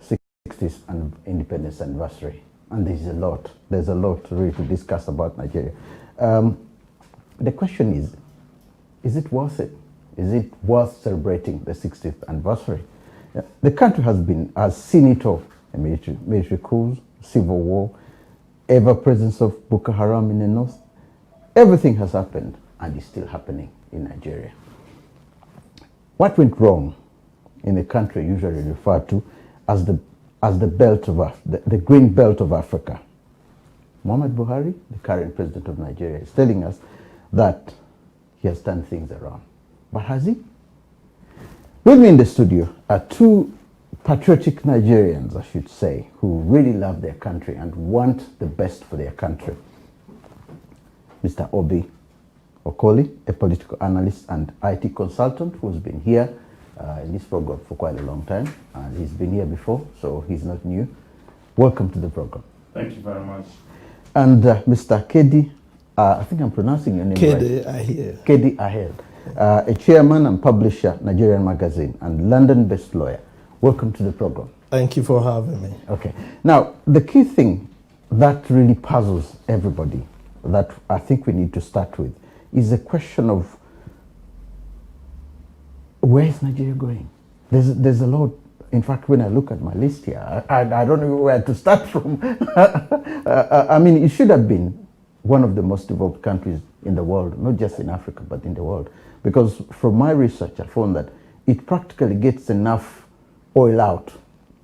60th independence anniversary, and there's a lot really to discuss about Nigeria. The question is it worth it? Is it worth celebrating the 60th anniversary? The country has seen it all: military coups, civil war, ever presence of Boko Haram in the north. Everything has happened and is still happening in Nigeria. What went wrong in the country usually referred to as the belt of the green belt of Africa? Muhammad Buhari, the current president of Nigeria, is telling us that he has turned things around. But has he? With me in the studio are two patriotic Nigerians, I should say, who really love their country and want the best for their country. Mr. Obi Okoli, a political analyst and IT consultant who's been here in this program for quite a long time, and he's been here before, so he's not new. Welcome to the program. Thank you very much. And Mr. Kedi, I think I'm pronouncing your name Kedi right. Ahel. Kedi Ahel, a chairman and publisher, Nigerian Magazine, and London-based lawyer. Welcome to the program. Thank you for having me. Okay. Now, the key thing that really puzzles everybody, that I think we need to start with, is the question of where is Nigeria going? There's a lot. In fact, when I look at my list here, I don't know where to start from. I mean, it should have been one of the most developed countries in the world, not just in Africa, but in the world. Because from my research, I found that it practically gets enough oil out.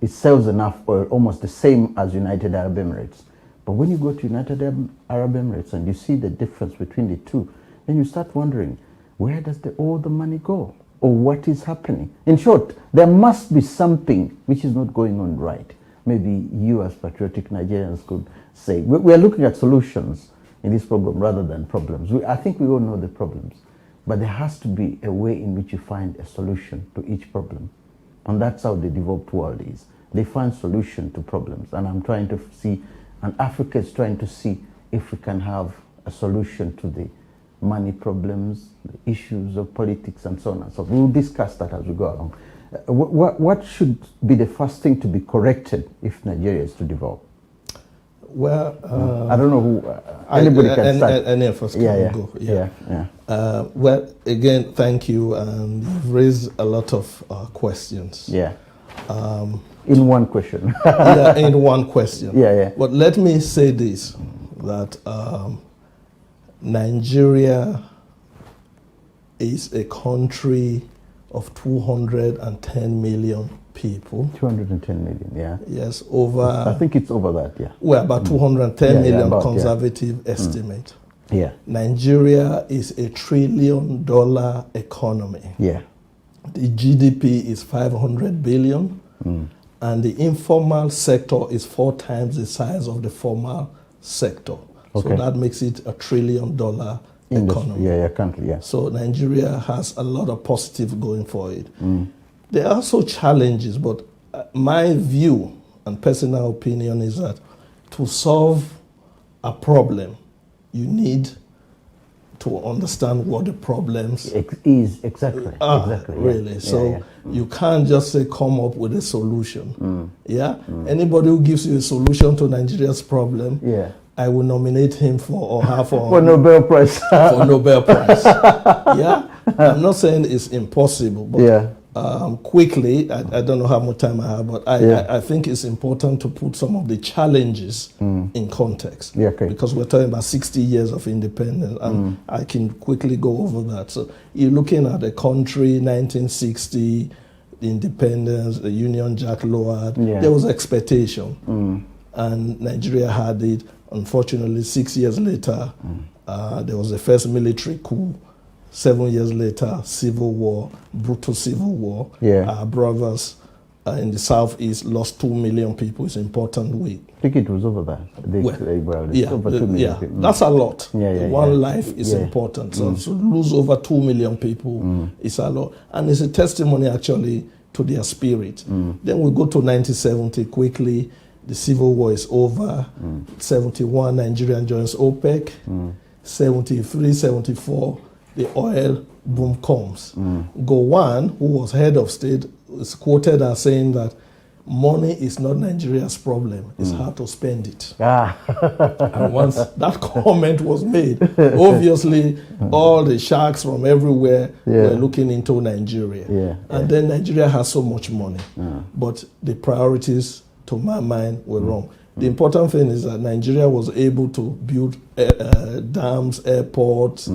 It sells enough oil, almost the same as United Arab Emirates. But when you go to United Arab Emirates and you see the difference between the two, then you start wondering, where does all the money go? Or what is happening? In short, there must be something which is not going on right. Maybe you as patriotic Nigerians could say, we are looking at solutions in this program rather than problems. I think we all know the problems, but there has to be a way in which you find a solution to each problem. And that's how the developed world is. They find solution to problems. And I'm trying to see, and Africa is trying to see if we can have a solution to the money problems, the issues of politics, and so on and so forth. We'll discuss that as we go along. What should be the first thing to be corrected if Nigeria is to develop? Well, I don't know who, anybody can start. Any of us can go. Yeah. Well, again, thank you. You've raised a lot of questions. Yeah. In one question. Yeah, in one question. Yeah. But let me say this, that Nigeria is a country of 210 million people. 210 million, yeah. Yes, over... I think it's over that, yeah. Well, about 210 million conservative estimate. Yeah. Nigeria is $1 trillion economy. Yeah. The GDP is 500 billion, and the informal sector is 4 times the size of the formal sector. Okay. So that makes it $1 trillion economy. Country, yeah. So Nigeria has a lot of positive going for it. There are also challenges, but my view and personal opinion is that to solve a problem, you need to understand what the problems is exactly. Really. Yeah. So you can't just say come up with a solution. Anybody who gives you a solution to Nigeria's problem, I will nominate him for Nobel Prize. For Nobel Prize. Yeah, I'm not saying it's impossible, but quickly, I don't know how much time I have, but I think it's important to put some of the challenges in context. Because we're talking about 60 years of independence, and I can quickly go over that. So you're looking at a country, 1960, independence, the Union Jack lowered. There was expectation, and Nigeria had it. Unfortunately, 6 years later, there was the first military coup. 7 years later, civil war, brutal civil war. Our brothers in the southeast lost 2 million people. It's important week. I think it was over that. Over 2 million people. That's a lot. One life is important. So to lose over 2 million people is a lot. And it's a testimony actually to their spirit. Then we go to 1970 quickly. The civil war is over. 71, Nigeria joins OPEC. 73, 74, the oil boom comes. Gowon, who was head of state, is quoted as saying that money is not Nigeria's problem, it's how to spend it. Ah. And once that comment was made, obviously all the sharks from everywhere were looking into Nigeria. And then Nigeria has so much money, but the priorities, to my mind, were wrong. The important thing is that Nigeria was able to build dams, airports,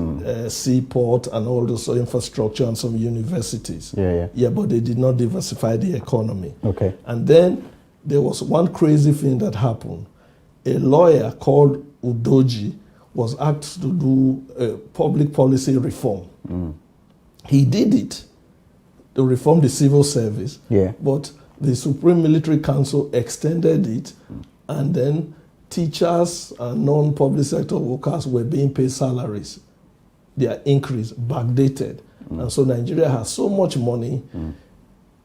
seaport, and all this infrastructure and some universities. But they did not diversify the economy. Okay. And then there was one crazy thing that happened. A lawyer called Udoji was asked to do public policy reform. He did it to reform the civil service, but the Supreme Military Council extended it, and then teachers and non-public sector workers were being paid salaries. Their increase backdated. And so Nigeria has so much money.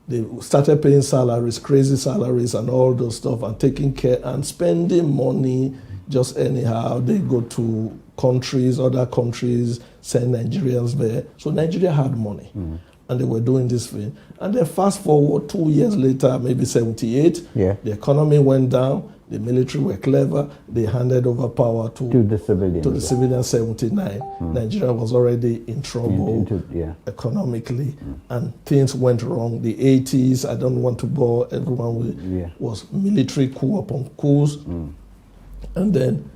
They started paying salaries, crazy salaries and all those stuff, and taking care and spending money just anyhow. They go to countries, other countries, send Nigerians there. So Nigeria had money. And they were doing this thing. And then fast forward 2 years later, maybe 78, the economy went down. The military were clever. They handed over power to the civilians. To the civilians, 79. Nigeria was already in trouble economically, and things went wrong. The 80s, I don't want to bore everyone with, was military coup upon coups. And then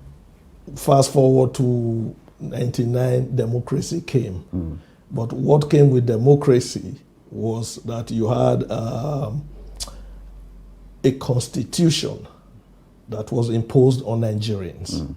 fast forward to 99, democracy came. But what came with democracy was that you had a constitution that was imposed on Nigerians.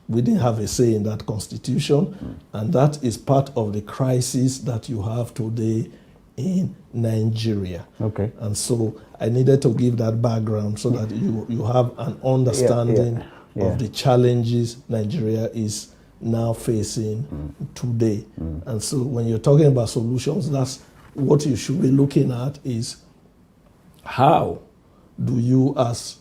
We didn't have a say in that constitution, and that is part of the crisis that you have today in Nigeria. Okay. And so I needed to give that background so that you have an understanding of the challenges Nigeria is now facing today. And so when you're talking about solutions, that's what you should be looking at, is how do you as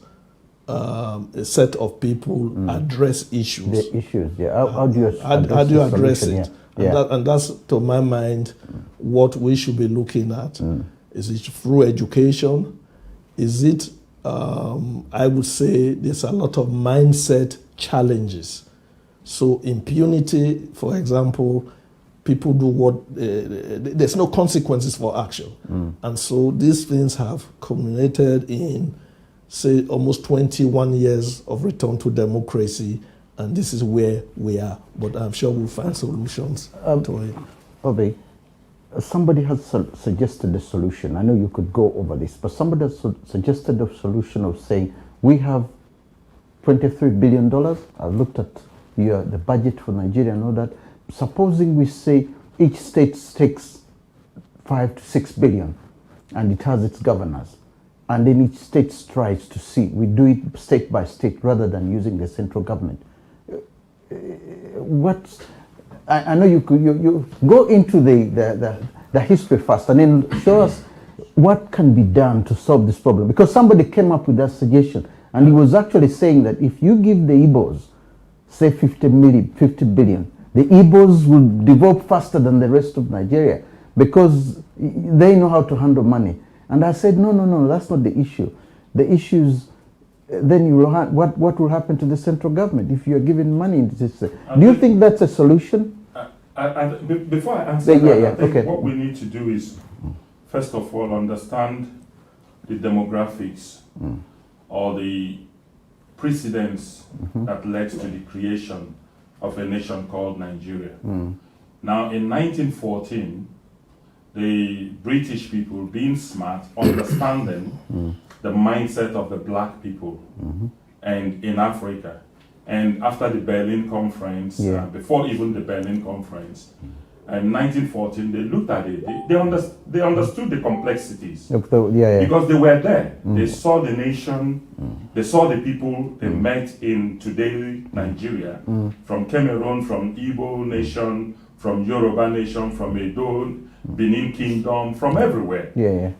a set of people address issues. The issues, How do you how do you address it? Yeah. And that's, to my mind, what we should be looking at. Is it through education? Is it, I would say, there's a lot of mindset challenges. So impunity, for example, people do what, there's no consequences for action. And so these things have culminated in, say, almost 21 years of return to democracy, and this is where we are. But I'm sure we'll find solutions to it. Obi, somebody has suggested a solution. I know you could go over this, but somebody has suggested a solution of saying, we have $23 billion. I've looked at the budget for Nigeria and all that. Supposing we say each state takes 5 to 6 billion, and it has its governors, and then each state tries to see, we do it state by state rather than using the central government. I know you go into the history first, and then show us what can be done to solve this problem. Because somebody came up with that suggestion, and he was actually saying that if you give the Igbos, say 50 billion, the Igbos will develop faster than the rest of Nigeria because they know how to handle money. And I said, no, that's not the issue. The issue is, then you will what will happen to the central government if you are giving money? Do you think that's a solution? Before I answer that, I think what we need to do is, first of all, understand the demographics or the precedents that led to the creation of a nation called Nigeria. Now, in 1914, the British people, being smart, understanding the mindset of the black people and in Africa, and after the Berlin Conference, before even the Berlin Conference, in 1914, they looked at it. They understood the complexities because they were there. They saw the nation. They saw the people they met in today Nigeria, from Cameroon, from Igbo nation, from Yoruba nation, from Edo, Benin Kingdom, from everywhere.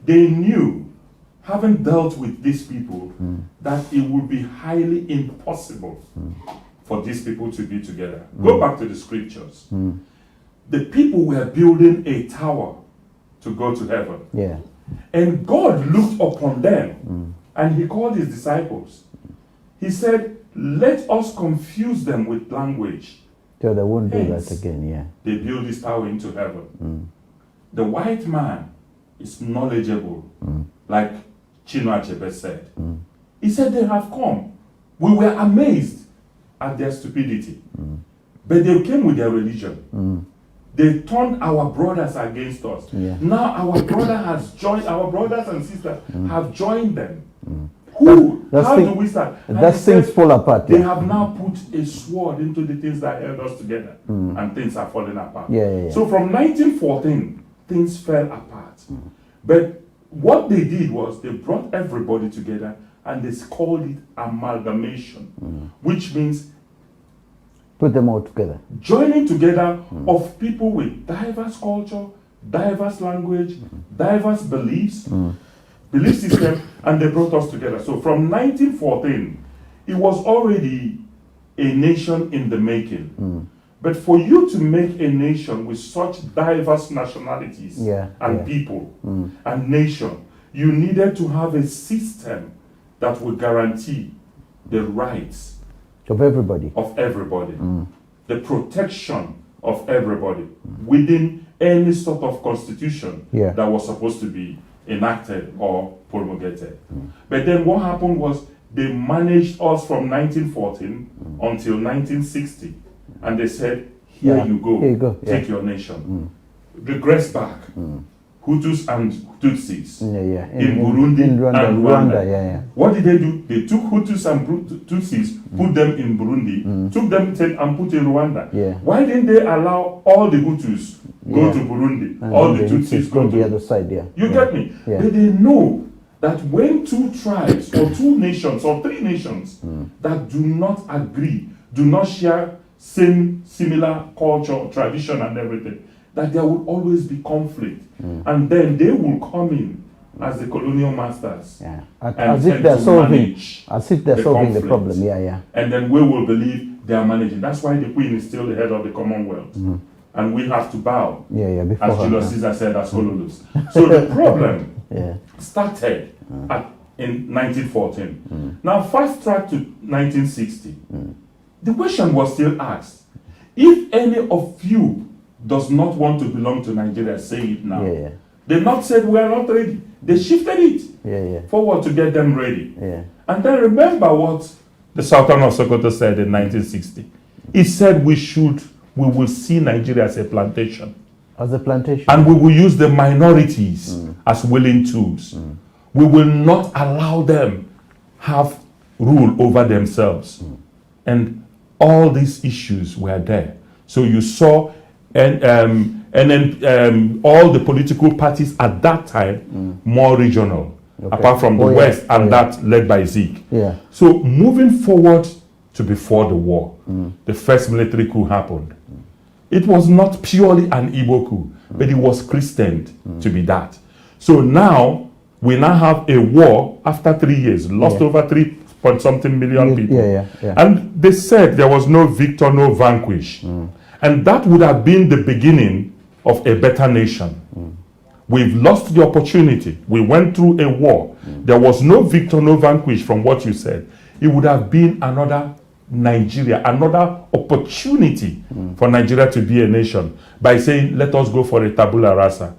They knew, having dealt with these people, that it would be highly impossible for these people to be together. Go back to the scriptures. The people were building a tower to go to heaven. And God looked upon them and he called his disciples. He said, let us confuse them with language. So they won't do Hence, that again, yeah. They build this tower into heaven. The white man is knowledgeable, like Chinua Achebe said. He said they have come. We were amazed at their stupidity. But they came with their religion. They turned our brothers against us. Yeah. Now our brother has joined, our brothers and sisters have joined them. Who? How do we start? That things fall apart. They have now put a sword into the things that held us together, and things are falling apart. So from 1914, things fell apart. But what they did was they brought everybody together and they called it amalgamation, which means put them all together. Joining together of people with diverse culture, diverse language, diverse beliefs, belief system, and they brought us together. So from 1914, it was already a nation in the making. But for you to make a nation with such diverse nationalities and people and nation, you needed to have a system that would guarantee the rights of everybody. The protection of everybody within any sort of constitution that was supposed to be enacted or promulgated. But then what happened was they managed us from 1914 until 1960, and they said, here you go. Take your nation. Regress back. Hutus and Tutsis in Burundi and Rwanda. What did they do? They took Hutus and Tutsis, put them in Burundi, took them and put in Rwanda. Why didn't they allow all the Hutus go to Burundi, and all the Tutsis go to the other side? You get me? But they know that when two tribes or two nations or three nations that do not agree, do not share similar culture, tradition and everything, that there will always be conflict. And then they will come in as the colonial masters. As if they're solving the problem. And then we will believe they are managing. That's why the Queen is still the head of the Commonwealth. And we have to bow. As Julius Caesar said, as Colossus. So the problem started in 1914. Now fast track to 1960. The question was still asked. If any of you does not want to belong to Nigeria, say it now. They not said we are not ready. They shifted it forward to get them ready. And then remember what the Sultan of Sokoto said in 1960. He said we will see Nigeria as a plantation. As a plantation. And we will use the minorities as willing tools. We will not allow them have rule over themselves. And all these issues were there. So you saw and then all the political parties at that time more regional, apart from the West and that led by Zeke. So moving forward to before the war, the first military coup happened. It was not purely an Igbo coup, but it was christened to be that. So now we now have a war after 3 years, lost over 3-point-something million people. And they said there was no victor, no vanquish. And that would have been the beginning of a better nation. We've lost the opportunity. We went through a war. There was no victor, no vanquish from what you said. It would have been another Nigeria, another opportunity for Nigeria to be a nation by saying, let us go for a tabula rasa.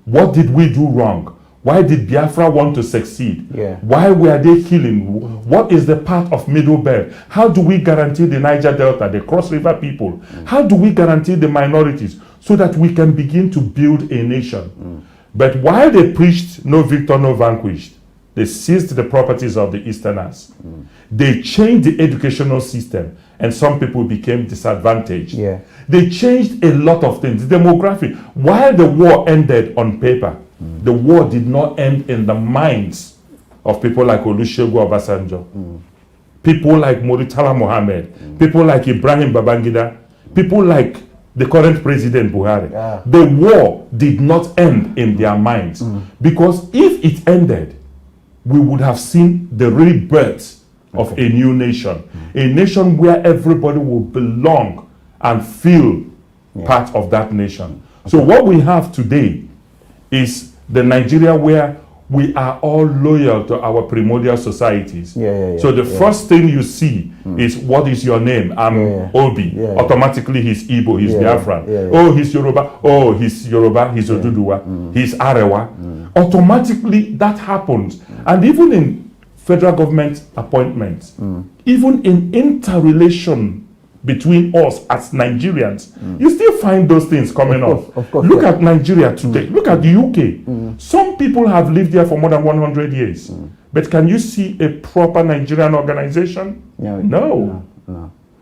What did we do wrong? Why did Biafra want to succeed? Why were they killing? What is the part of Middle Belt? How do we guarantee the Niger Delta, the Cross River people? How do we guarantee the minorities so that we can begin to build a nation? But while they preached no victor, no vanquished, they seized the properties of the Easterners. They changed the educational system and some people became disadvantaged. They changed a lot of things. The demographic, while the war ended on paper, the war did not end in the minds of people like Olusegun Obasanjo, people like Murtala Mohammed, people like Ibrahim Babangida, people like the current president Buhari. The war did not end in their minds because if it ended, we would have seen the rebirth of a new nation, a nation where everybody will belong and feel part of that nation. So what we have today is the Nigeria where we are all loyal to our primordial societies. So the first thing you see is, what is your name? I'm Obi. Automatically he's Igbo, he's Biafran. Oh, he's Yoruba. Oh, he's Yoruba, he's Oduduwa, he's Arewa. Automatically that happens. And even in federal government appointments, even in interrelation between us as Nigerians, you still find those things coming up. Of course, look at Nigeria today. Look at the UK. Some people have lived there for more than 100 years. But can you see a proper Nigerian organization? No.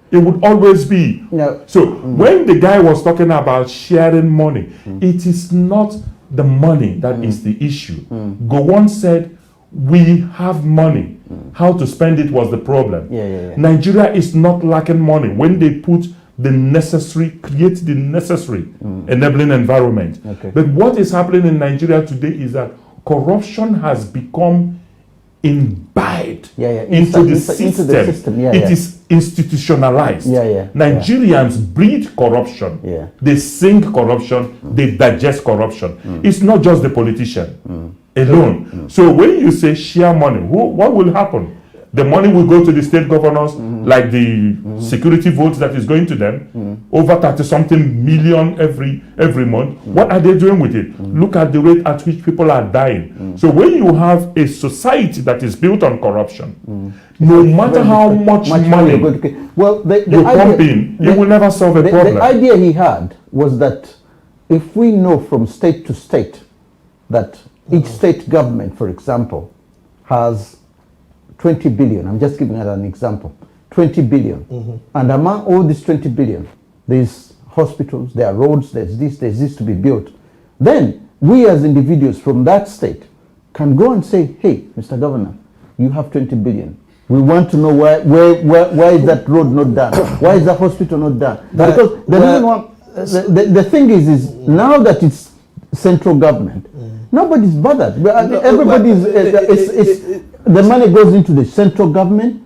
It would always be. So when the guy was talking about sharing money, it is not the money that is the issue. Gowon said, we have money. How to spend it was the problem. Nigeria is not lacking money when they put the necessary, create the necessary enabling environment. But what is happening in Nigeria today is that corruption has become imbibed into the system. It is institutionalized. Nigerians breed corruption. They sing corruption. They digest corruption. It's not just the politician alone. So when you say share money, what will happen? The money will go to the state governors, like the security votes that is going to them, over 30-something million every month. What are they doing with it? Look at the rate at which people are dying. So when you have a society that is built on corruption, no matter how much money you pump in, you will never solve a problem. The idea he had was that if we know from state to state that each state government, for example, has 20 billion. I'm just giving it an example. 20 billion. And among all this 20 billion, there's hospitals, there are roads, there's this to be built. Then we as individuals from that state can go and say, hey, Mr. Governor, you have 20 billion. We want to know why is that road not done? Why is the hospital not done? Because the thing is now that it's central government, nobody's bothered. Everybody's the money goes into the central government,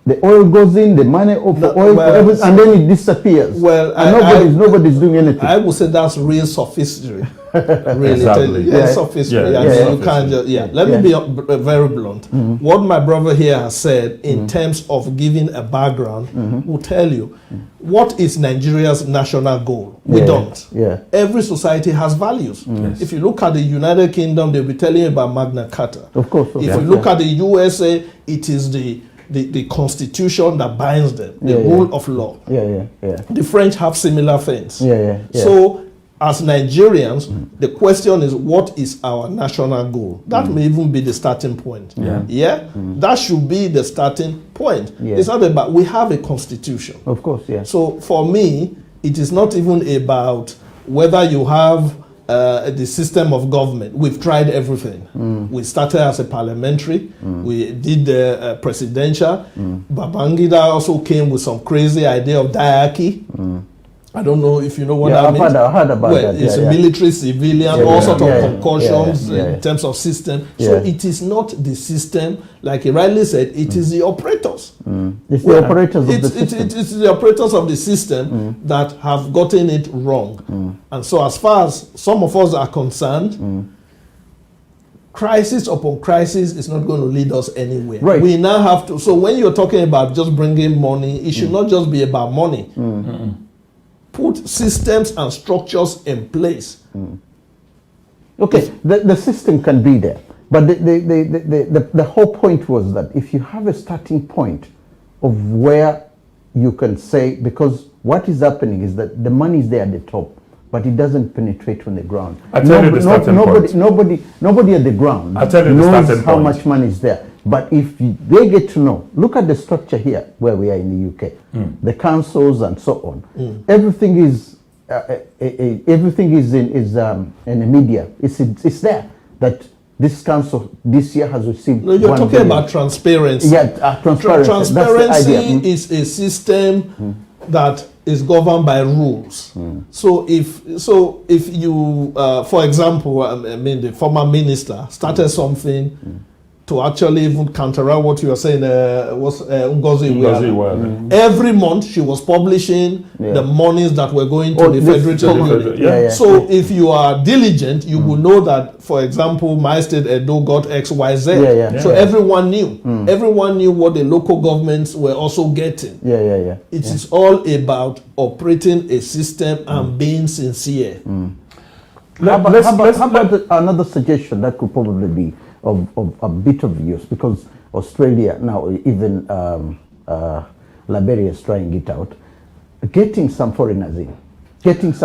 the oil goes in, the money for oil, and then it disappears. And nobody's doing anything. I would say that's real sophistry. Really, sophistry. You can't just, Let me be very blunt. What my brother here has said in terms of giving a background will tell you what is Nigeria's national goal. We don't. Every society has values. If you look at the United Kingdom, they'll be telling you about Magna Carta. Of course. If you look at the USA, it is the constitution that binds them, the rule of law. The French have similar things. So as Nigerians, the question is, what is our national goal? That may even be the starting point. That should be the starting point. It's not about, we have a constitution. Of course, So for me, it is not even about whether you have the system of government. We've tried everything. We started as a parliamentary. We did the presidential. Babangida also came with some crazy idea of diarchy. I don't know if you know what I mean. I heard about that. It's a military, civilian, all sorts of concussions in terms of system. So it is not the system, like he rightly said, it is the operators. It's the operators of the system. It's the operators of the system that have gotten it wrong. And so as far as some of us are concerned, crisis upon crisis is not going to lead us anywhere. We now have to, so when you're talking about just bringing money, it should not just be about money. Put systems and structures in place. Okay, the system can be there, but the whole point was that if you have a starting point of where you can say, because what is happening is that the money is there at the top, but it doesn't penetrate on the ground. Nobody at the ground knows how much money is there. But if they get to know, look at the structure here where we are in the UK, the councils and so on. Everything is in the media. It's there that this council this year has received. No, you're talking about transparency. Transparency. Transparency is a system that is governed by rules. So if you, for example, I mean, the former minister started something. to actually even counteract what you were saying, was Ngozi Iweala. Every month she was publishing the monies that were going to the federal treasury. So if you are diligent, you will know that, for example, my state Edo got XYZ. So everyone knew. Everyone knew what the local governments were also getting. It is all about operating a system and being sincere. How about another suggestion that could probably be of a bit of use, because Australia now, even Liberia is trying it out, getting some foreigners in, not in the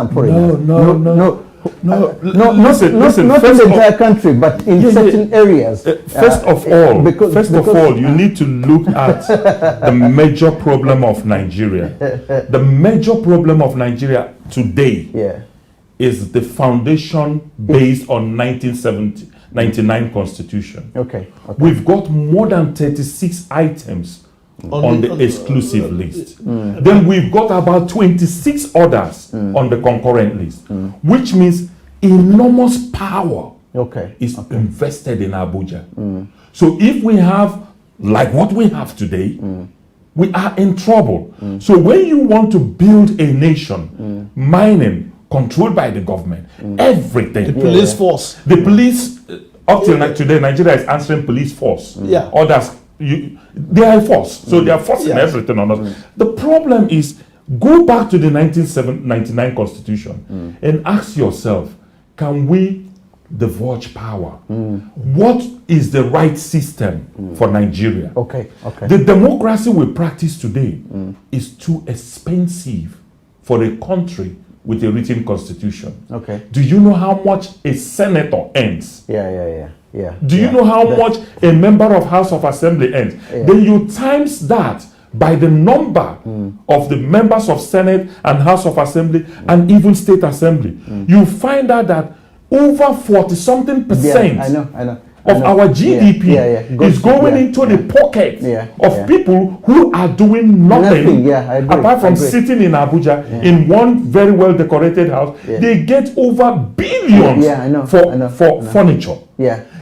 entire country, but in certain areas. First of all, you need to look at the major problem of Nigeria. The major problem of Nigeria today is the foundation based on 1999 Constitution. We've got more than 36 items on the exclusive list. Then we've got about 26 others on the concurrent list, which means enormous power is invested in Abuja. So if we have, like what we have today, we are in trouble. So when you want to build a nation, mining, controlled by the government, everything. The police force. The police, up till today, Nigeria is answering police force. Others, they are a force. So they are forcing everything on us. The problem is, go back to the 1999 Constitution and ask yourself, can we divulge power? What is the right system for Nigeria? The democracy we practice today is too expensive for a country with a written constitution. Do you know how much a senator earns? Do you know how much a member of House of Assembly earns? Then you times that by the number of the members of Senate and House of Assembly and even State Assembly. You find out that over 40-something% of our GDP is going into the pocket of people who are doing nothing apart from sitting in Abuja in one very well decorated house. They get over billions for furniture.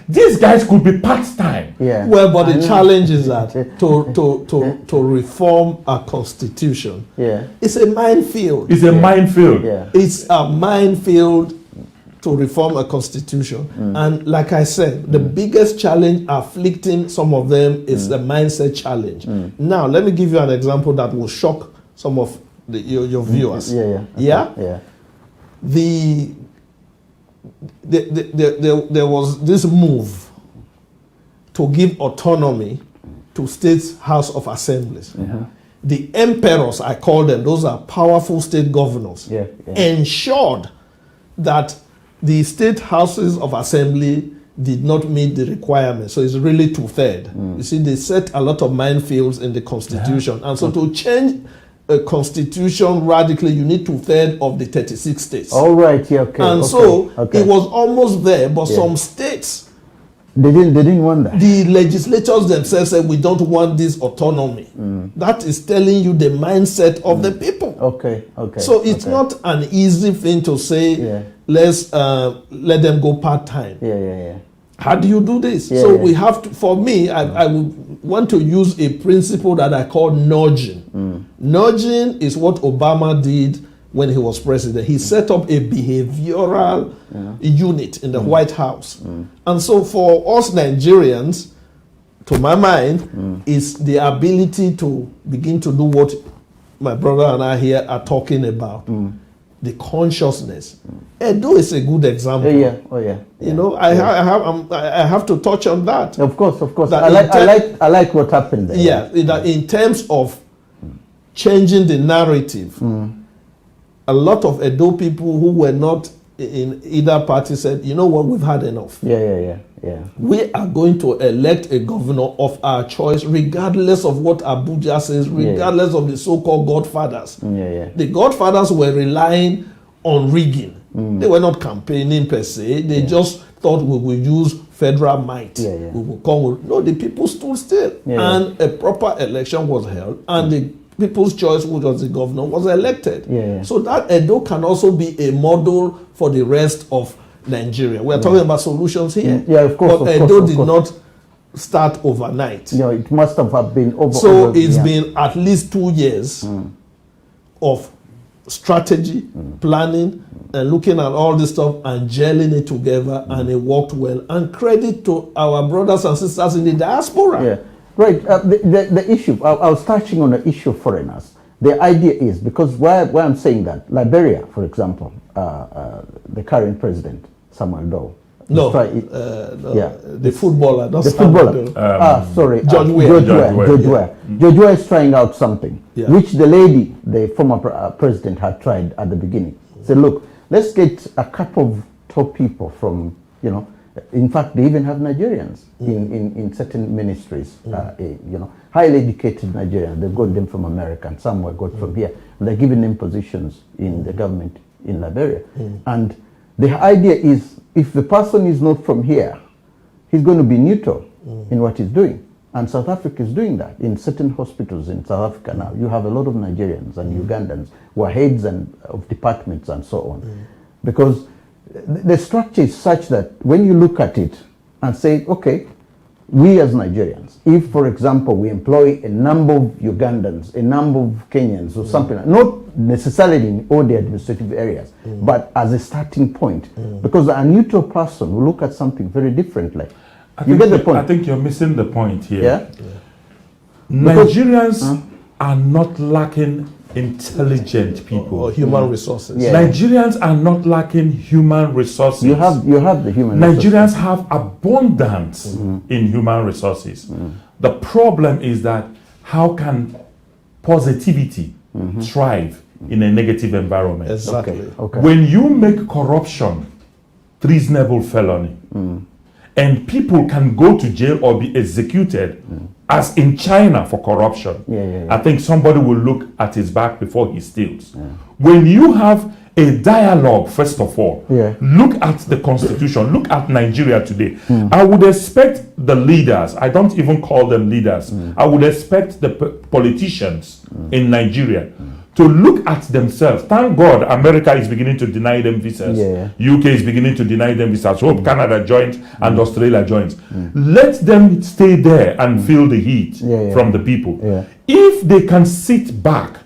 These guys could be part-time. Well, but the challenge is that to reform a constitution, it's a minefield. It's a minefield. It's a minefield to reform a constitution. And like I said, the biggest challenge afflicting some of them is the mindset challenge. Now, let me give you an example that will shock some of your viewers. There was this move to give autonomy to states' House of Assemblies. The emperors, I call them, those are powerful state governors, ensured that the state houses of assembly did not meet the requirements. So it's really two-thirds. You see, they set a lot of minefields in the constitution. And so to change a constitution radically, you need two-thirds of the 36 states. It was almost there, but some states, they didn't want that. The legislators themselves said, we don't want this autonomy. That is telling you the mindset of the people. So it's not an easy thing to say, let's let them go part-time. How do you do this? We have to, for me, I would want to use a principle that I call nudging. Nudging is what Obama did when he was president. He set up a behavioral unit in the White House. And so for us Nigerians, to my mind, is the ability to begin to do what my brother and I here are talking about. The consciousness. Edo is a good example. You know, I have to touch on that. Of course. I like what happened there. In terms of changing the narrative, a lot of Edo people who were not in either party said, you know what, we've had enough. We are going to elect a governor of our choice, regardless of what Abuja says, regardless of the so-called godfathers. The godfathers were relying on rigging. They were not campaigning per se. They just thought we will use federal might. We will come. No, the people stood still. And a proper election was held. And the people's choice, which was the governor, was elected. So that Edo can also be a model for the rest of Nigeria. We are talking about solutions here. Of course. But Edo did not start overnight. You know, it must have been over. So it's been at least 2 years of strategy, planning, and looking at all this stuff and gelling it together, and it worked well. And credit to our brothers and sisters in the diaspora. Yeah, right. The issue, I was touching on the issue of foreigners. The idea is, because why I'm saying that, Liberia, for example, the current president, Samuel Doe. No, the footballer. The footballer. Sorry. George Weah. George Weah is trying out something, which the lady, the former president, had tried at the beginning. Said, look, let's get a couple of top people from, you know, in fact, they even have Nigerians in certain ministries, you know, highly educated Nigerians. They've got them from America, and some were got from here. And they're giving them positions in the government in Liberia. And the idea is, if the person is not from here, he's going to be neutral in what he's doing. And South Africa is doing that. In certain hospitals in South Africa now, you have a lot of Nigerians and Ugandans who are heads of departments and so on. Because the structure is such that when you look at it and say, okay, we as Nigerians, if, for example, we employ a number of Ugandans, a number of Kenyans or something, not necessarily in all the administrative areas, but as a starting point, because a neutral person will look at something very differently. You get the point? I think you're missing the point here. Yeah? Nigerians are not lacking intelligent people or human resources. Yeah. Nigerians are not lacking human resources. You have the human Nigerians have abundance in human resources. The problem is that how can positivity thrive in a negative environment? Exactly. Okay. When you make corruption treasonable felony, and people can go to jail or be executed, as in China for corruption, I think somebody will look at his back before he steals. When you have a dialogue, first of all, look at the constitution, look at Nigeria today. I would expect the leaders, I don't even call them leaders, I would expect the politicians in Nigeria to look at themselves. Thank God America is beginning to deny them visas. UK is beginning to deny them visas. Hope Canada joins and Australia joins. Let them stay there and feel the heat from the people. If they can sit back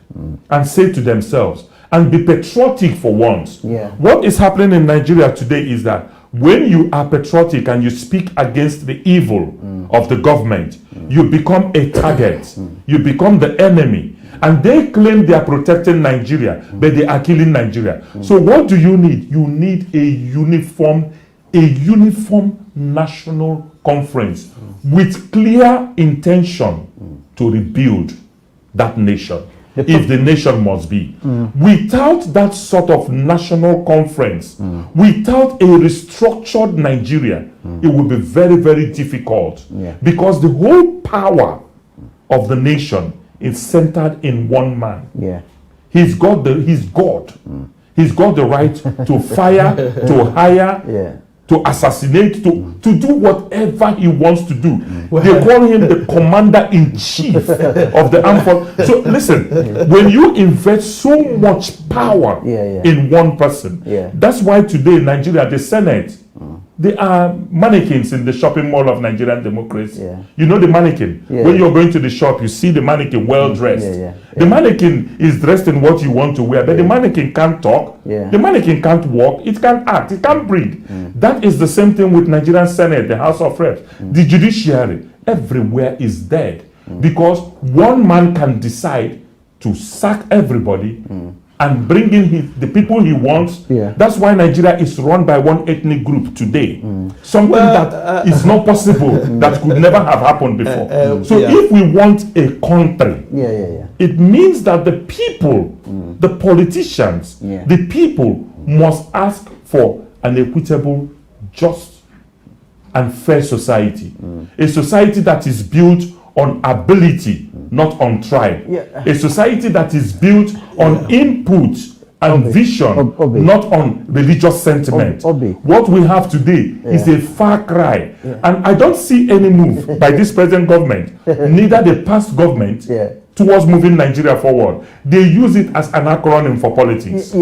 and say to themselves and be patriotic for once. What is happening in Nigeria today is that when you are patriotic and you speak against the evil of the government, you become a target. You become the enemy. And they claim they are protecting Nigeria, but they are killing Nigeria. So what do you need? You need a uniform national conference with clear intention to rebuild that nation, if the nation must be. Without that sort of national conference, without a restructured Nigeria, it will be very, very difficult. Because the whole power of the nation is centered in one man. He's God. He's got the right to fire, to hire, to assassinate, to do whatever he wants to do. They call him the commander-in-chief of the armed forces. So listen, when you invest so much power in one person, that's why today in Nigeria, the Senate, they are mannequins in the shopping mall of Nigerian democracy. You know the mannequin. When you're going to the shop, you see the mannequin well dressed. The mannequin is dressed in what you want to wear, but the mannequin can't talk. The mannequin can't walk. It can't act. It can't breathe. That is the same thing with Nigerian Senate, the House of Reps, the judiciary. Everywhere is dead because one man can decide to sack everybody and bring in the people he wants. That's why Nigeria is run by one ethnic group today. Something that is not possible, that could never have happened before. So if we want a country, it means that the people, the politicians, the people must ask for an equitable, just, and fair society. A society that is built on ability, not on tribe. A society that is built on input and vision, not on religious sentiment. What we have today is a far cry. And I don't see any move by this present government, neither the past government, towards moving Nigeria forward. They use it as an acronym for politics.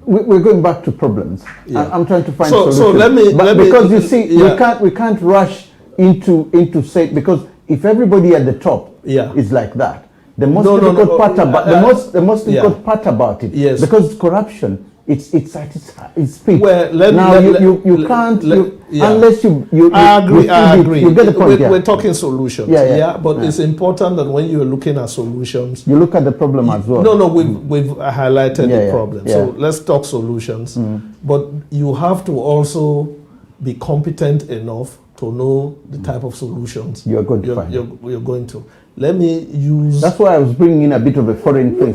We're going back to problems. I'm trying to find solutions. So let me because you see, we can't rush into say, because if everybody at the top is like that, the most difficult part about the most difficult part about it, because corruption, it's at its peak. Well, you can't unless you I agree. You get the point. We're talking solutions. But it's important that when you're looking at solutions, you look at the problem as well. We've highlighted the problem. So let's talk solutions. But you have to also be competent enough to know the type of solutions you're going to find. You're going to. Let me use. That's why I was bringing in a bit of a foreign thing.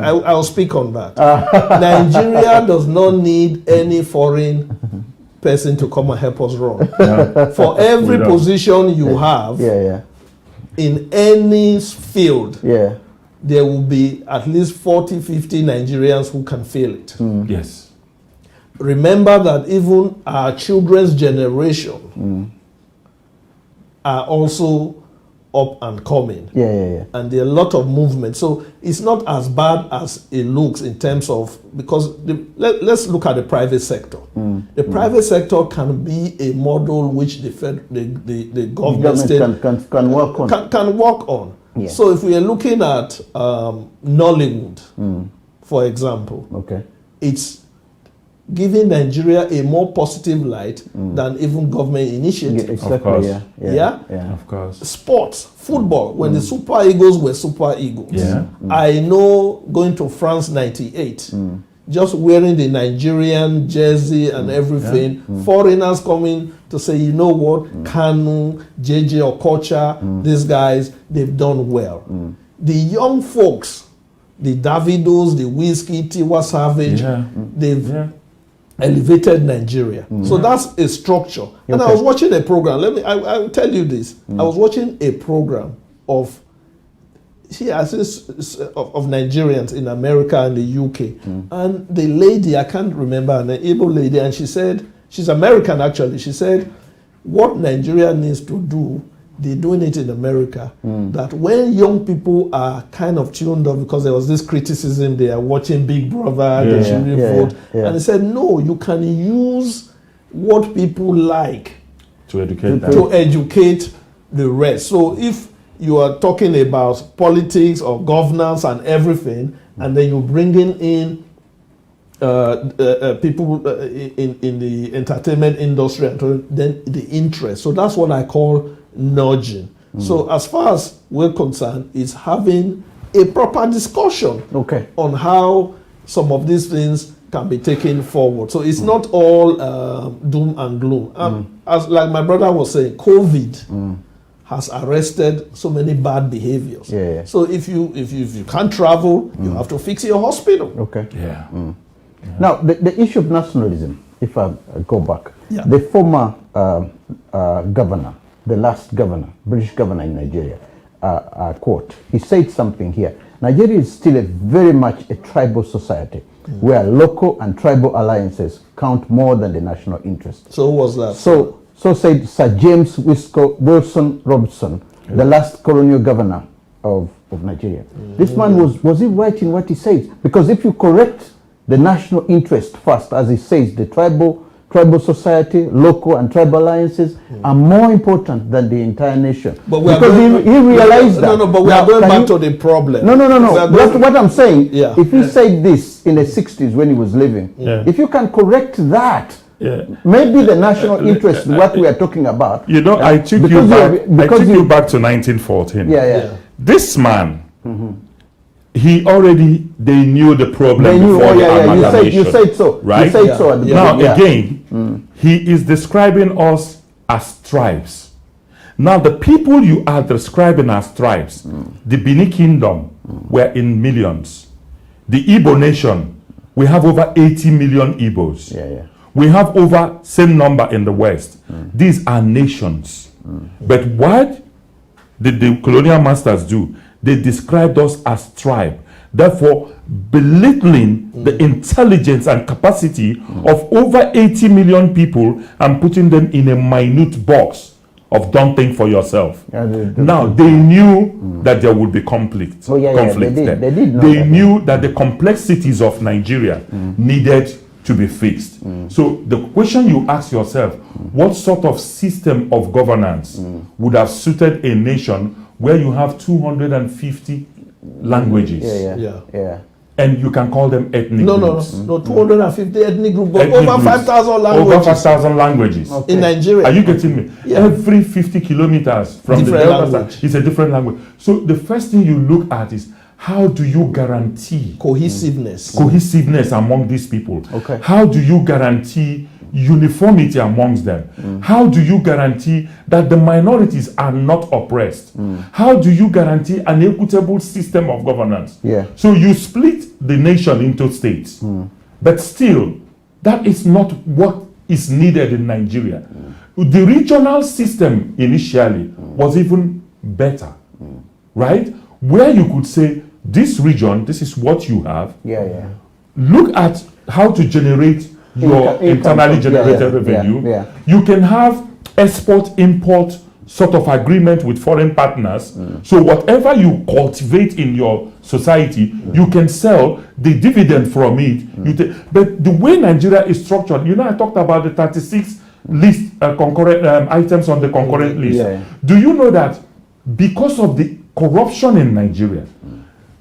I'll speak on that. Nigeria does not need any foreign person to come and help us run. For every position you have in any field, there will be at least 40, 50 Nigerians who can fill it. Yes. Remember that even our children's generation are also up and coming. And there are a lot of movement. So it's not as bad as it looks in terms of, because let's look at the private sector. The private sector can be a model which the government can work on. Can work on. So if we are looking at Nollywood, for example, it's giving Nigeria a more positive light than even government initiatives. Of course. Of course. Sports, football, when the Super Eagles were Super Eagles. I know going to France 98, just wearing the Nigerian jersey and everything, foreigners coming to say, you know what, Kanu, JJ Okocha, these guys, they've done well. The young folks, the Davidos, the Whiskey, Tiwa Savage, they've elevated Nigeria. So that's a structure. And I was watching a program. I will tell you this. I was watching a program of Nigerians in America and the UK. And the lady, I can't remember, an able lady, and she said, she's American actually, she said, what Nigeria needs to do, they're doing it in America, that when young people are kind of tuned up, because there was this criticism, they are watching Big Brother, they shouldn't vote. And they said, no, you can use what people like to educate the rest. So if you are talking about politics or governance and everything, and then you're bringing in people in the entertainment industry, and then the interest. So that's what I call nudging. So as far as we're concerned, it's having a proper discussion on how some of these things can be taken forward. So it's not all doom and gloom. As like my brother was saying, COVID has arrested so many bad behaviors. So if you can't travel, you have to fix your hospital. Now the issue of nationalism, if I go back, the former governor, the last governor, British governor in Nigeria, quote, he said something here. Nigeria is still very much a tribal society where local and tribal alliances count more than the national interest. So who was that? So said Sir James Wilson Robson, the last colonial governor of Nigeria. This man was he right in what he says? Because if you correct the national interest first, as he says, the tribal society, local and tribal alliances are more important than the entire nation. But he realized that. But we are going back to the problem. No. What I'm saying, if he said this in the 60s when he was living, if you can correct that, maybe the national interest, what we are talking about. You know, I took you back to 1914. This man, they knew the problem before the amalgamation. You said so. Right? You said so at the now, again, he is describing us as tribes. Now, the people you are describing as tribes, the Benin Kingdom, were in millions. The Igbo nation, we have over 80 million Igbos. We have over same number in the West. These are nations. But what did the colonial masters do? They described us as tribe, therefore belittling the intelligence and capacity of over 80 million people and putting them in a minute box of don't think for yourself. Now, they knew that there would be conflict. They did know they knew that the complexities of Nigeria needed to be fixed. So the question you ask yourself, what sort of system of governance would have suited a nation where you have 250 languages? Yeah. And you can call them ethnic groups. No, 250 ethnic groups, but over 5,000 languages. Over 5,000 languages. In Nigeria. Are you getting me? Yeah. Every 50 kilometers from different the Delta language. is a different language. So the first thing you look at is, how do you guarantee cohesiveness among these people? Okay. How do you guarantee uniformity amongst them? How do you guarantee that the minorities are not oppressed? How do you guarantee an equitable system of governance? Yeah. So you split the nation into states, but still, that is not what is needed in Nigeria. The regional system initially was even better, right? Where you could say, this region, this is what you have. Look at how to generate your internally generated revenue. You can have export-import sort of agreement with foreign partners. So whatever you cultivate in your society, you can sell the dividend from it. But the way Nigeria is structured, I talked about the 36 list concurrent items on the concurrent list. Do you know that because of the corruption in Nigeria,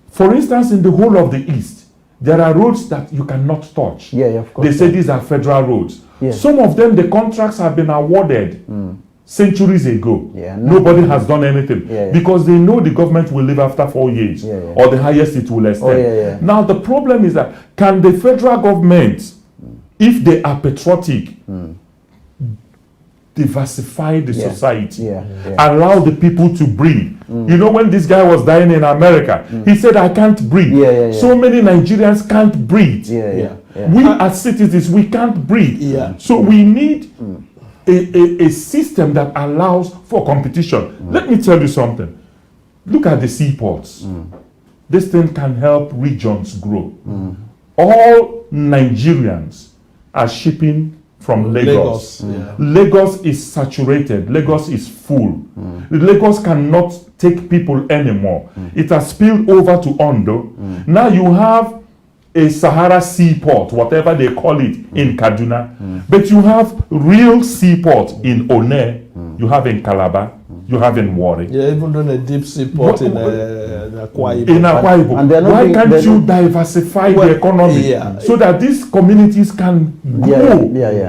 for instance, in the whole of the East, there are roads that you cannot touch. Of course. They say these are federal roads. Some of them, the contracts have been awarded centuries ago. Nobody has done anything because they know the government will leave after 4 years or the highest it will extend. Now, the problem is that can the federal government, if they are patriotic, diversify the society, allow the people to breathe? When this guy was dying in America, he said, I can't breathe. So many Nigerians can't breathe. We as citizens, we can't breathe. So we need a system that allows for competition. Let me tell you something. Look at the seaports. This thing can help regions grow. All Nigerians are shipping from Lagos. Lagos is saturated. Lagos is full. Lagos cannot take people anymore. It has spilled over to Ondo. Now you have a Sahara seaport, whatever they call it, in Kaduna. But you have real seaport in One, you have in Calabar, you have in Warri. Even doing a deep seaport in Akwa Ibom. In Akwa Ibom. Why can't you diversify the economy so that these communities can grow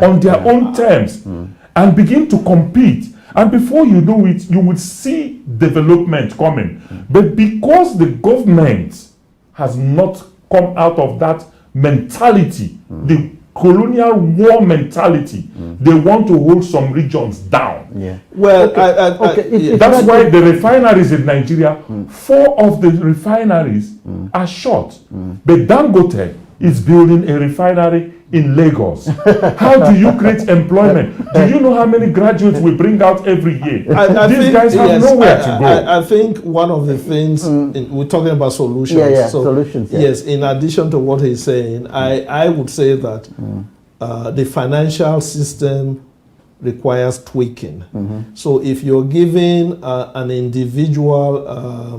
on their own terms and begin to compete? And before you know it, you would see development coming. But because the government has not come out of that mentality, the colonial war mentality, they want to hold some regions down. Well, that's why the refineries in Nigeria, 4 of the refineries are short. But Dangote is building a refinery in Lagos. How do you create employment? Do you know how many graduates we bring out every year? These guys have nowhere to go. I think one of the things, we're talking about solutions. Solutions. Yes, in addition to what he's saying, I would say that the financial system requires tweaking. So if you're giving an individual,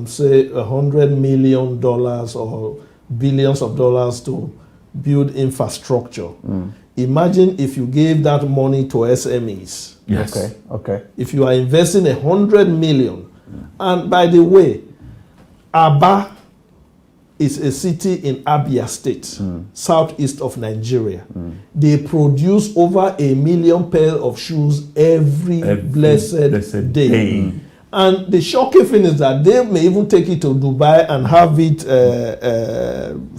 say $100 million or billions of dollars to build infrastructure, imagine if you gave that money to SMEs. Yes. Okay. If you are investing $100 million, and by the way, Aba is a city in Abia State, southeast of Nigeria. They produce over 1 million pairs of shoes every blessed day. And the shocking thing is that they may even take it to Dubai and have it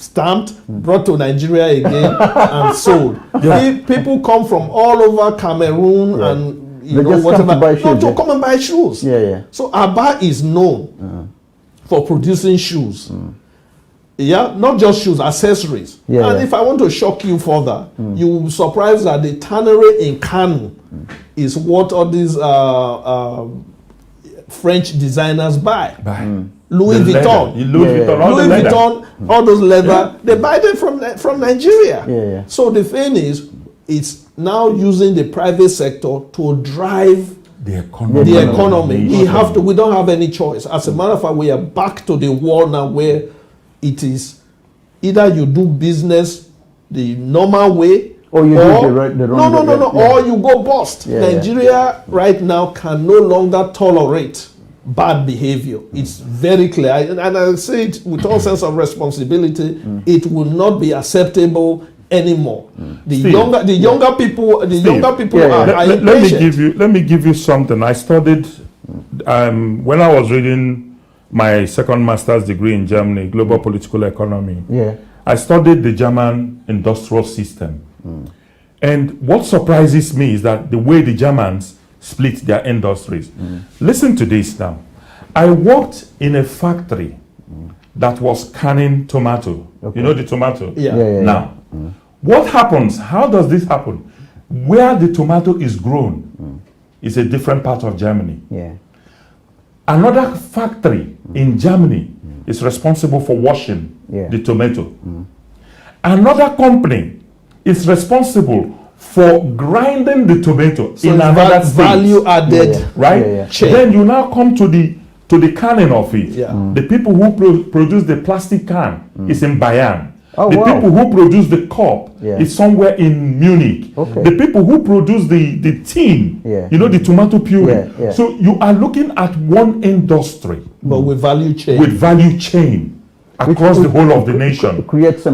stamped, brought to Nigeria again, and sold. People come from all over Cameroon and to come and buy shoes. So Aba is known for producing shoes. Not just shoes, accessories. And if I want to shock you further, you will be surprised that the tannery in Kano is what all these French designers buy. Louis Vuitton, all those leather, they buy them from Nigeria. So the thing is, it's now using the private sector to drive the economy. We don't have any choice. As a matter of fact, we are back to the wall now where it is either you do business the normal way, or you do the wrong way. No, or you go bust. Nigeria right now can no longer tolerate bad behavior. It's very clear, and I say it with all sense of responsibility. It will not be acceptable anymore. The Steve, younger people are impatient. Let me give you something. I studied when I was reading my second master's degree in Germany, global political economy. I studied the German industrial system. And what surprises me is that the way the Germans split their industries. Listen to this now. I worked in a factory that was canning tomato. You know the tomato? Now, what happens? How does this happen? Where the tomato is grown is a different part of Germany. Another factory in Germany is responsible for washing the tomato. Another company is responsible for grinding the tomato in another state. Value added, right? Then you now come to the canning of it. The people who produce the plastic can is in Bayern. People who produce the cup is somewhere in Munich. The people who produce the tin, you know, the tomato puree. So you are looking at one industry, but with value chain. Across the whole of the nation.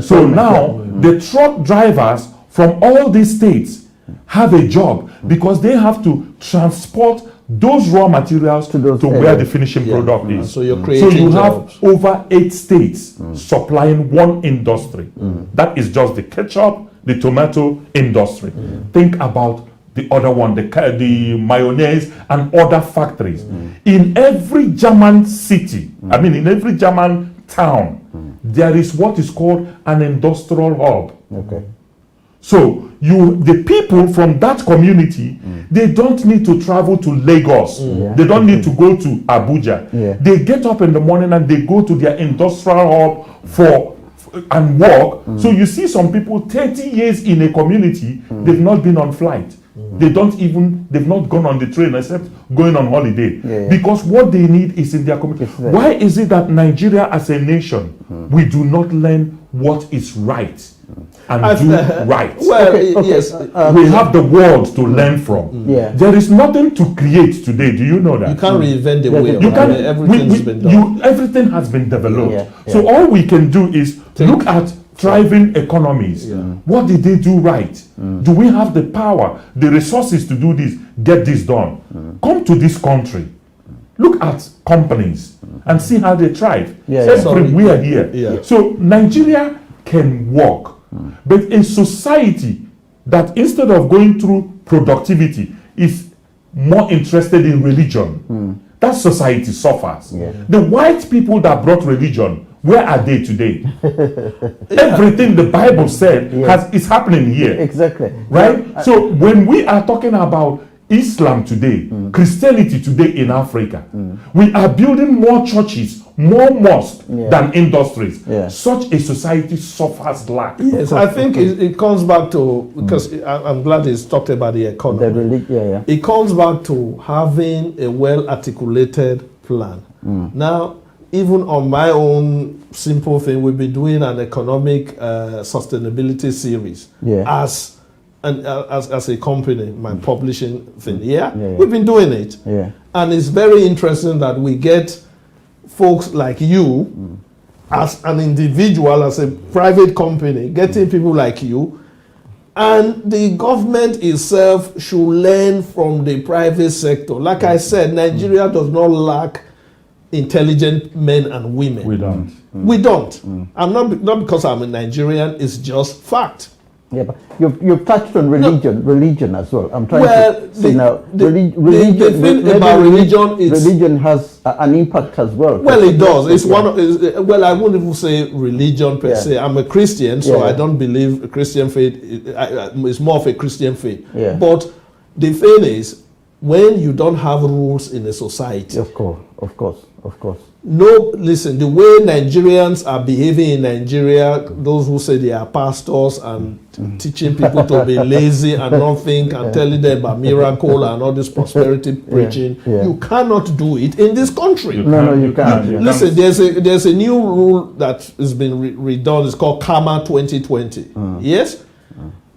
So now the truck drivers from all these states have a job because they have to transport those raw materials to where the finishing product is. So you're creating So you jobs. have over 8 states supplying one industry. That is just the ketchup, the tomato industry. Think about the other one, the mayonnaise and other factories. In every German city, in every German town, there is what is called an industrial hub. So the people from that community, they don't need to travel to Lagos. They don't need to go to Abuja. They get up in the morning and they go to their industrial hub and work. So you see some people 30 years in a community, they've not been on flight. They've not gone on the train except going on holiday. Because what they need is in their community. Why is it that Nigeria as a nation, we do not learn what is right and do right? Well, yes. We have the world to learn from. There is nothing to create today. Do you know that? You can't reinvent the wheel. Everything has been developed. So all we can do is look at thriving economies. What did they do right? Do we have the power, the resources to do this, get this done? Come to this country. Look at companies and see how they thrive. Everywhere here. So Nigeria can work. But a society that instead of going through productivity is more interested in religion, that society suffers. The white people that brought religion, where are they today? Everything the Bible said is happening here. Right? So when we are talking about Islam today, Christianity today in Africa, we are building more churches, more mosques than industries. Such a society suffers lack. Yes, I think it comes back to, because I'm glad it's talked about the economy. It comes back to having a well-articulated plan. Now, even on my own simple thing, we've been doing an economic sustainability series as a company, my publishing thing. We've been doing it. And it's very interesting that we get folks like you as an individual, as a private company, getting people like you, and the government itself should learn from the private sector. Like I said, Nigeria does not lack intelligent men and women. We don't. I'm not because I'm a Nigerian, it's just fact. But you've touched on religion as well. I'm trying to say now, religion has an impact as well. Well, it does. It's one of, well, I wouldn't even say religion per se. I'm a Christian, so I don't believe a Christian faith. It's more of a Christian faith. But the thing is, when you don't have rules in a society. Of course. No, listen, the way Nigerians are behaving in Nigeria, those who say they are pastors and teaching people to be lazy and not think and telling them about miracle and all this prosperity preaching, you cannot do it in this country. No, you can't. Listen, there's a new rule that has been redone. It's called Karma 2020. Yes?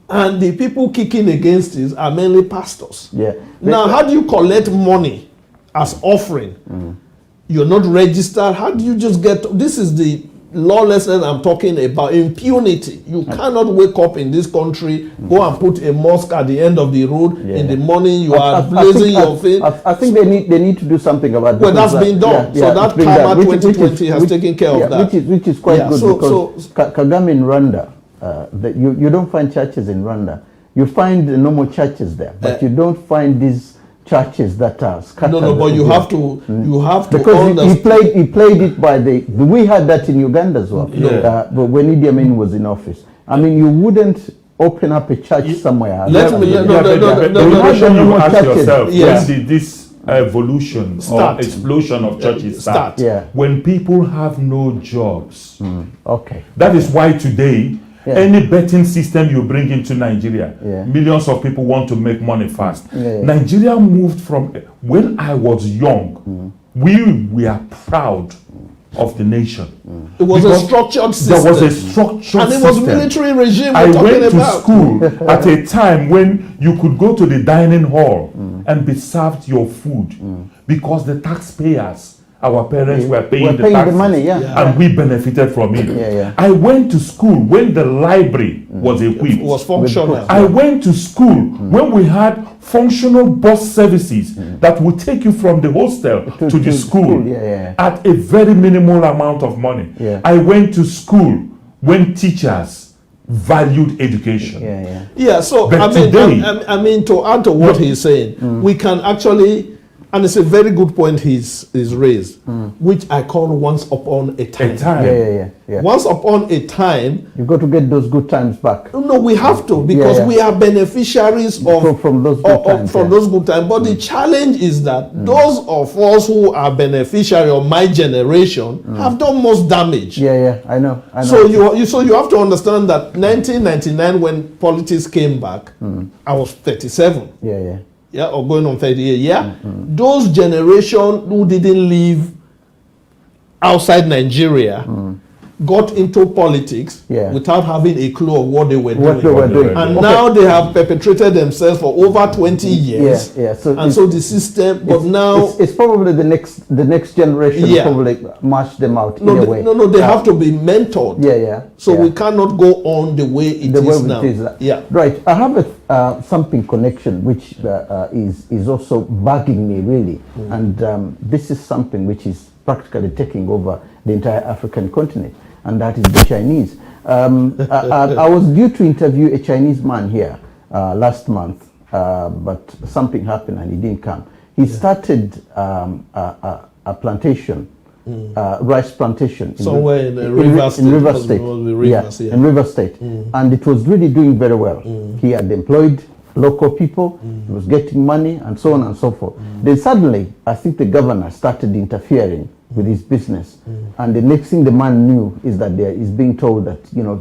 And the people kicking against it are mainly pastors. Now, how do you collect money as offering? You're not registered. How do you just get? This is the lawlessness I'm talking about. Impunity. You cannot wake up in this country, go and put a mosque at the end of the road in the morning. You are blazing your thing. I think they need to do something about that. Well, that's been done. So that Karma 2020 has taken care of that. Which is quite good because Kagame in Rwanda, you don't find churches in Rwanda. You find the normal churches there, but you don't find these churches that are scattered. No, but you have to because he played it by we had that in Uganda as well. But when Idi Amin was in office, I mean, you wouldn't open up a church somewhere. You ask yourself, when did this evolution or explosion of churches start? When people have no jobs. That is why today any betting system you bring into Nigeria, millions of people want to make money fast. Nigeria moved from, when I was young, we were proud of the nation. It was a structured system. There was a structured system. And it was military regime I went to school at a time when you could go to the dining hall and be served your food because the taxpayers, our parents were paying the taxes, money, and we benefited from it. I went to school when the library was equipped. It was functional. I went to school when we had functional bus services that would take you from the hostel to the school at a very minimal amount of money. I went to school when teachers valued education. So I mean, to add to what he's saying, we can actually. And it's a very good point he's raised, which I call once upon a time. Once upon a time. You've got to get those good times back. No, we have to, because we are beneficiaries from those good times. But the challenge is that those of us who are beneficiary of my generation have done most damage. I know. So you have to understand that 1999, when politics came back, I was 37. Or going on 38, those generation who didn't live outside Nigeria got into politics without having a clue of what they were doing. And now they have perpetrated themselves for over 20 years. So the system, but now it's probably the next generation probably march them out in a way. No, they have to be mentored. So we cannot go on the way it is now. Right. I have something connection which is also bugging me really, and this is something which is practically taking over the entire African continent, and that is the Chinese. I was due to interview a Chinese man here last month, but something happened and he didn't come. He started a plantation, rice plantation somewhere in River State. In River State, and it was really doing very well. He had employed local people, he was getting money, and so on and so forth. Then suddenly, I think the governor started interfering with his business, and the next thing the man knew is that there is being told that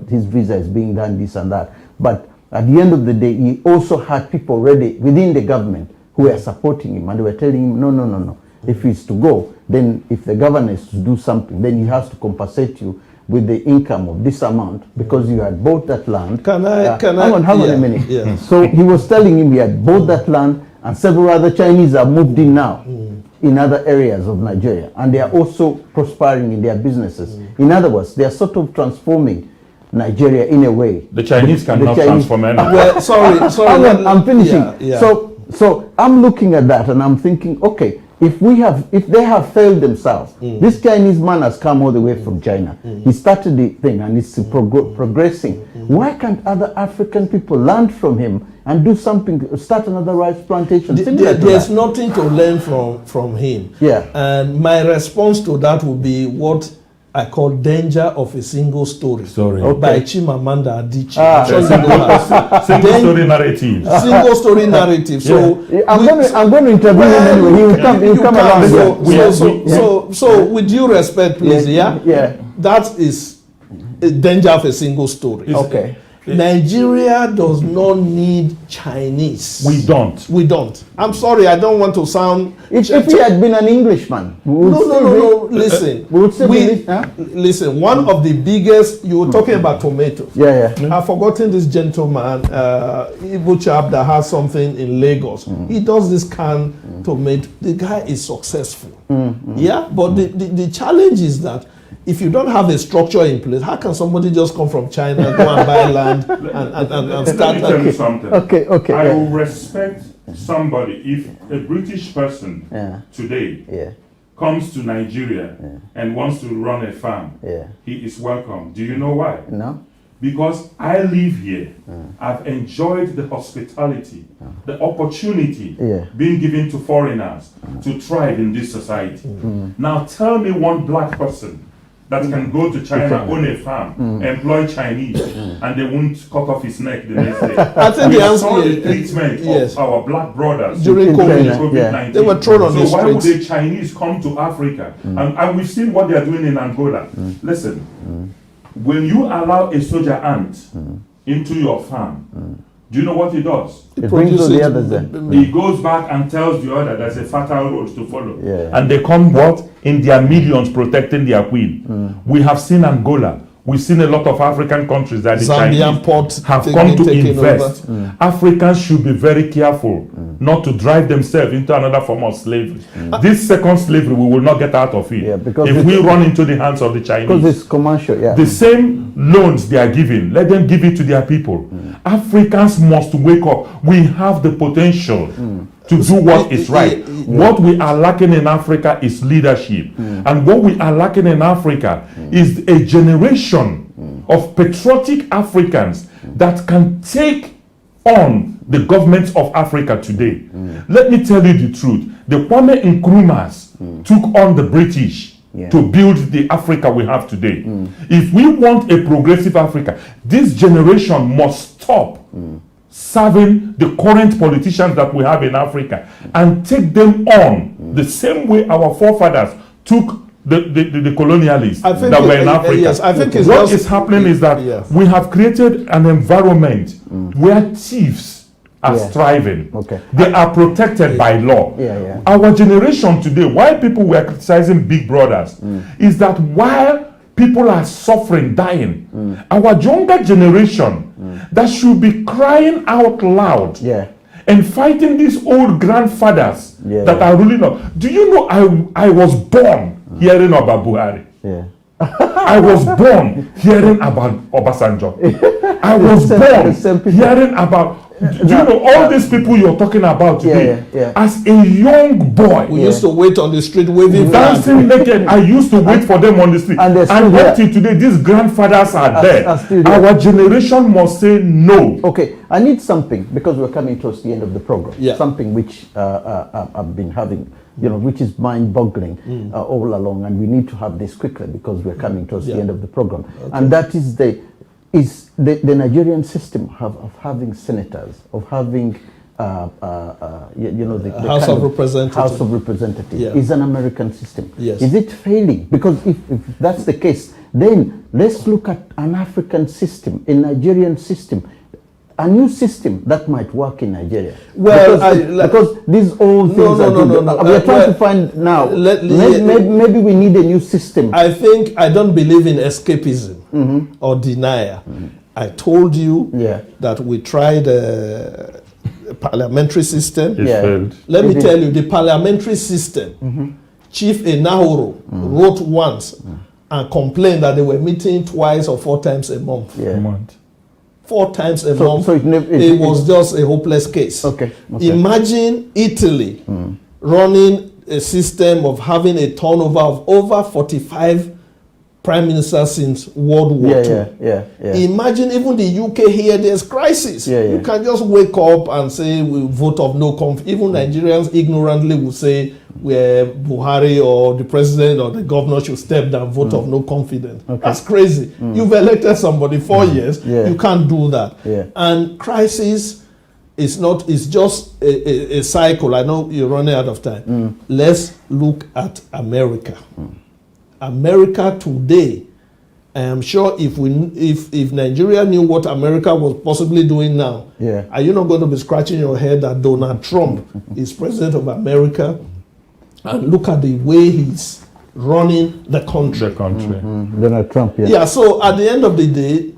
his visa is being done, this and that. But at the end of the day, he also had people already within the government who were supporting him, and they were telling him, no. If he's to go, then if the governor is to do something, then he has to compensate you with the income of this amount because you had bought that land. Hang on a minute. So he was telling him he had bought that land, and several other Chinese have moved in now in other areas of Nigeria, and they are also prospering in their businesses. In other words, they are sort of transforming Nigeria in a way. The Chinese cannot transform anything. Well, sorry. I'm finishing. So I'm looking at that and I'm thinking, okay, if they have failed themselves, this Chinese man has come all the way from China. He started the thing and it's progressing. Why can't other African people learn from him and do something, start another rice plantation? There's nothing to learn from him. And my response to that would be what I call Danger of a Single Story. Okay. By Chimamanda Adichie. Single story narrative. Single story narrative. So I'm going to interview him anyway. He will come along. So with due respect, please, yeah. That is a Danger of a Single Story. Okay. Nigeria does not need Chinese. We don't. I'm sorry, I don't want to sound... If he had been an Englishman, No. Listen. Listen, one of the biggest... You were talking about tomatoes. Yeah. I've forgotten this gentleman, Igbo chap that has something in Lagos. He does this canned tomato. The guy is successful. Yeah, but the challenge is that if you don't have a structure in place, how can somebody just come from China, go and buy land and start? Let me tell you something. Okay. I will respect somebody if a British person today comes to Nigeria and wants to run a farm. He is welcome. Do you know why? No. Because I live here. I've enjoyed the hospitality, the opportunity being given to foreigners to thrive in this society. Now tell me one black person that can go to China, own a farm, employ Chinese, and they won't cut off his neck the next day. I think we the answer saw the treatment of our black brothers during COVID-19. They were thrown on the streets. So why would the Chinese come to Africa? And we've seen what they are doing in Angola. Listen, when you allow a soldier ant into your farm, do you know what he does? It brings all the others then. He goes back and tells the other there's a fertile road to follow. And they come what? In their millions protecting their queen. We have seen Angola. We've seen a lot of African countries that the Chinese have come to invest. Africans should be very careful not to drive themselves into another form of slavery. This second slavery, we will not get out of it if we run into the hands of the Chinese. Because it's commercial, The same loans they are giving, let them give it to their people. Africans must wake up. We have the potential to do what is right. What we are lacking in Africa is leadership. And what we are lacking in Africa is a generation of patriotic Africans that can take on the governments of Africa today. Let me tell you the truth. The Kwame Nkrumahs took on the British to build the Africa we have today. If we want a progressive Africa, this generation must stop serving the current politicians that we have in Africa and take them on the same way our forefathers took the colonialists that were in Africa. Yes, I think what is happening is that we have created an environment where thieves are thriving. They are protected by law. Our generation today, why people were criticizing Big Brothers, is that while people are suffering, dying, our younger generation that should be crying out loud and fighting these old grandfathers that are ruling us. Do you know I was born hearing about Buhari? I was born hearing about Obasanjo. I was born hearing about... Do you know all these people you're talking about today? As a young boy, we used to wait on the street waving, dancing naked. I used to wait for them on the street. And up till today, these grandfathers are dead. Our generation must say no. Okay, I need something because we're coming towards the end of the program. Something which I've been having, which is mind-boggling all along, and we need to have this quickly because we're coming towards the end of the program. And that is the Nigerian system of having senators, of having the House of Representatives. House of Representatives is an American system. Is it failing? Because if that's the case, then let's look at an African system, a Nigerian system, a new system that might work in Nigeria. Well, because these old things we're trying to find now. Maybe we need a new system. I don't believe in escapism or denial. I told you that we tried a parliamentary system. Let me tell you, the parliamentary system, Chief Enahoro wrote once and complained that they were meeting twice or 4 times a month. 4 times a month. So it was just a hopeless case. Imagine Italy running a system of having a turnover of over 45 prime ministers since World War II. Imagine even the UK here, there's crisis. You can just wake up and say we vote of no confidence. Even Nigerians ignorantly will say where Buhari or the president or the governor should step down, vote of no confidence. That's crazy. You've elected somebody 4 years, you can't do that. And crisis is not, it's just a cycle. I know you're running out of time. Let's look at America. America today, I am sure if Nigeria knew what America was possibly doing now, are you not going to be scratching your head that Donald Trump is president of America? And look at the way he's running the country. Donald Trump, Yeah, so at the end of the day,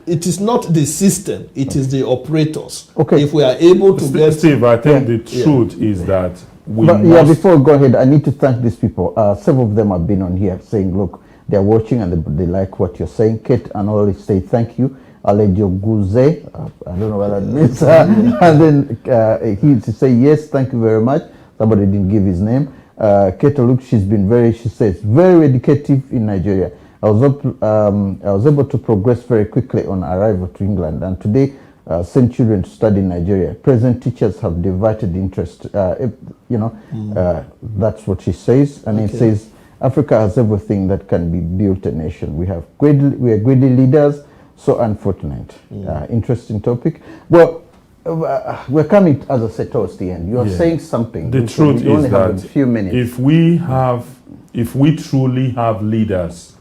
it is not the system, it is the operators. If we are able to get... Steve, I think the truth is that we before we go ahead, I need to thank these people. Several of them have been on here saying, look, they're watching and they like what you're saying. Kate and Ollie say thank you. Alejo Guze, I don't know what that means. And then he say yes, thank you very much. Somebody didn't give his name. Kate, look, she says, very educative in Nigeria. I was able to progress very quickly on arrival to England, and today send children to study in Nigeria. Present teachers have diverted interest. That's what she says, and it says Africa has everything that can be built a nation. We are greedy leaders. So unfortunate. Interesting topic. Well, we're coming, as I said, towards the end. You're saying something. The truth is that a few minutes. if we truly have leaders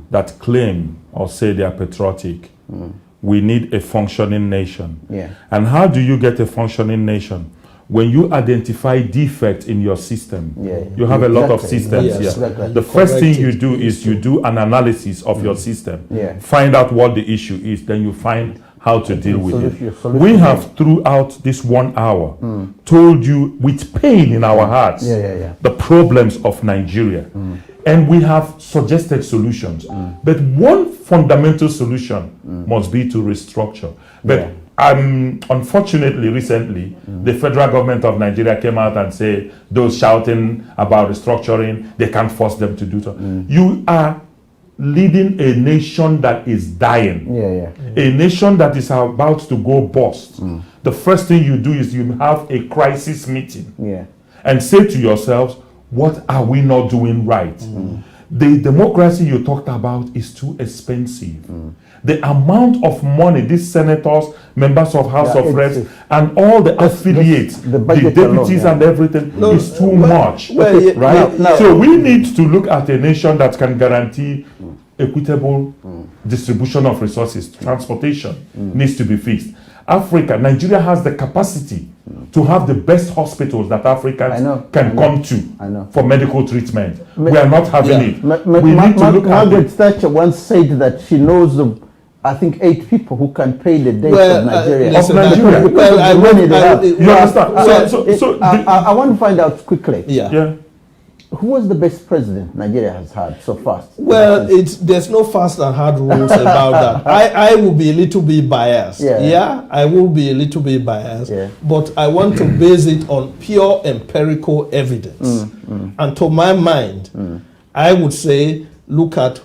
that claim or say they are patriotic, we need a functioning nation. And how do you get a functioning nation? When you identify defects in your system, you have a lot of systems here. The first thing you do is you do an analysis of your system, find out what the issue is, then you find how to deal with it. We have, throughout this 1 hour, told you with pain in our hearts the problems of Nigeria. And we have suggested solutions. But one fundamental solution must be to restructure. But unfortunately, recently, the federal government of Nigeria came out and said, those shouting about restructuring, they can't force them to do so. You are leading a nation that is dying, a nation that is about to go bust. The first thing you do is you have a crisis meeting and say to yourselves, what are we not doing right? The democracy you talked about is too expensive. The amount of money these senators, members of House of Reps, and all the affiliates, the deputies and everything is too much. So we need to look at a nation that can guarantee equitable distribution of resources. Transportation needs to be fixed. Nigeria has the capacity to have the best hospitals that Africans can come to for medical treatment. We are not having it. We need to look at Margaret Thatcher once said that she knows of, I think, 8 people who can pay the debt of Nigeria. You understand? So I want to find out quickly. Who was the best president Nigeria has had so far? Well, there's no fast and hard rules about that. I will be a little bit biased. I will be a little bit biased. But I want to base it on pure empirical evidence. And to my mind, I would say, look at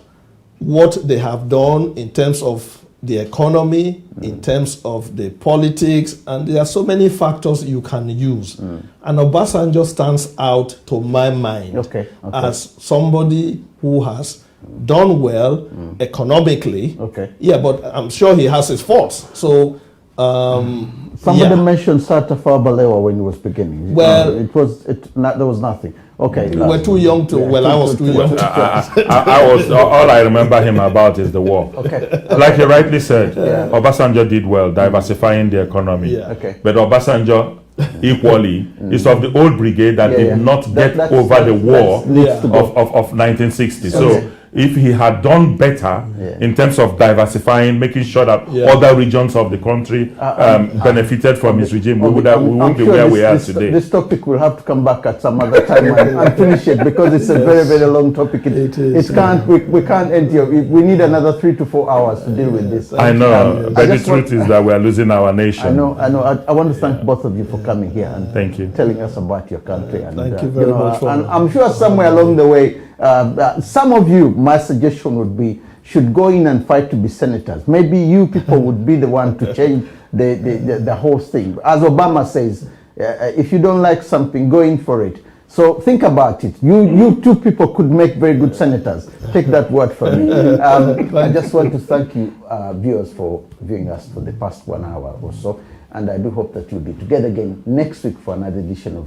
what they have done in terms of the economy, in terms of the politics, and there are so many factors you can use. And Obasanjo stands out to my mind as somebody who has done well economically. But I'm sure he has his faults. So somebody mentioned Tafawa Balewa when he was beginning. Well, there was nothing. You were too young to. I was too young. I was. All I remember him about is the war. Like he rightly said, Obasanjo did well diversifying the economy. But Obasanjo equally is of the old brigade that did not get over the war of 1960. So if he had done better in terms of diversifying, making sure that other regions of the country benefited from his regime, we wouldn't be where we are today. This topic will have to come back at some other time and finish it, because it's a very, very long topic. We can't end here. We need another 3 to 4 hours to deal with this. I know, but the truth is that we are losing our nation. I know. I want to thank both of you for coming here and telling us about your country. And, thank you very much. And I'm sure somewhere along the way, some of you, my suggestion would be, should go in and fight to be senators. Maybe you people would be the one to change the whole thing. As Obama says, if you don't like something, go in for it. So think about it. You two people could make very good senators. Take that word from me. I just want to thank you, viewers, for viewing us for the past 1 hour or so. And I do hope that we'll be together again next week for another edition of